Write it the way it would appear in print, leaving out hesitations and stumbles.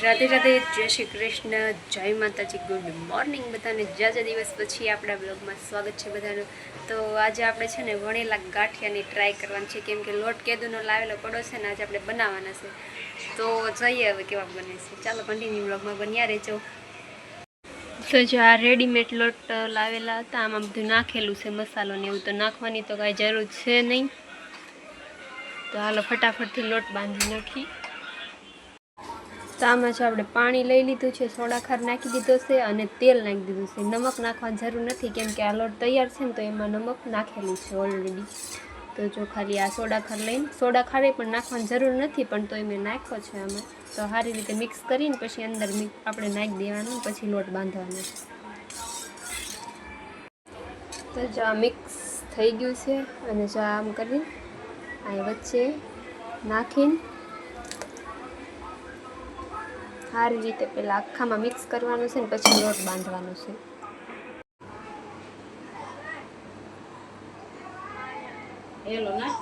રાધે રાધે, જય શ્રી કૃષ્ણ, જય માતાજી, ગુડ મોર્નિંગ બધાને. જાજા દિવસ પછી આપણા બ્લોગમાં સ્વાગત છે બધાનું. તો આજે આપણે છે ને વણેલા ગાંઠિયાની ટ્રાય કરવાની છે, કેમ કે લોટ કેદુનો લાવેલો પડો છે ને આજે આપણે બનાવવાના છે. તો જોઈએ હવે કેવા બને છે. ચાલો કન્ટિન્યુ બ્લોગમાં બન્યા રહેજો. તો જો આ રેડીમેડ લોટ લાવેલા હતા, આમાં બધું નાખેલું છે મસાલો ને એવું, તો નાખવાની તો કાંઈ જરૂર છે નહીં. તો હાલો ફટાફટથી લોટ બાંધી નાખી. તો આમાં જો આપણે પાણી લઈ લીધું છે, સોડા ખાર નાખી દીધો છે અને તેલ નાખી દીધું છે. નમક નાખવાની જરૂર નથી, કેમ કે આ લોટ તૈયાર છે ને તો એમાં નમક નાખેલું છે ઓલરેડી. તો જો ખાલી આ સોડા ખાર લઈને, સોડા ખારે પણ નાખવાની જરૂર નથી, પણ તો મેં નાખ્યો છે આમાં. તો સારી રીતે મિક્સ કરીને પછી અંદર આપણે નાખી દેવાનું, પછી લોટ બાંધવાનો. તો જો આ મિક્સ થઈ ગયું છે અને જો આમ કરીને આ વચ્ચે નાખીને સારી રીતે પહેલાં આખામાં મિક્સ કરવાનું છે ને પછી લોટ બાંધવાનો છે. એલો ના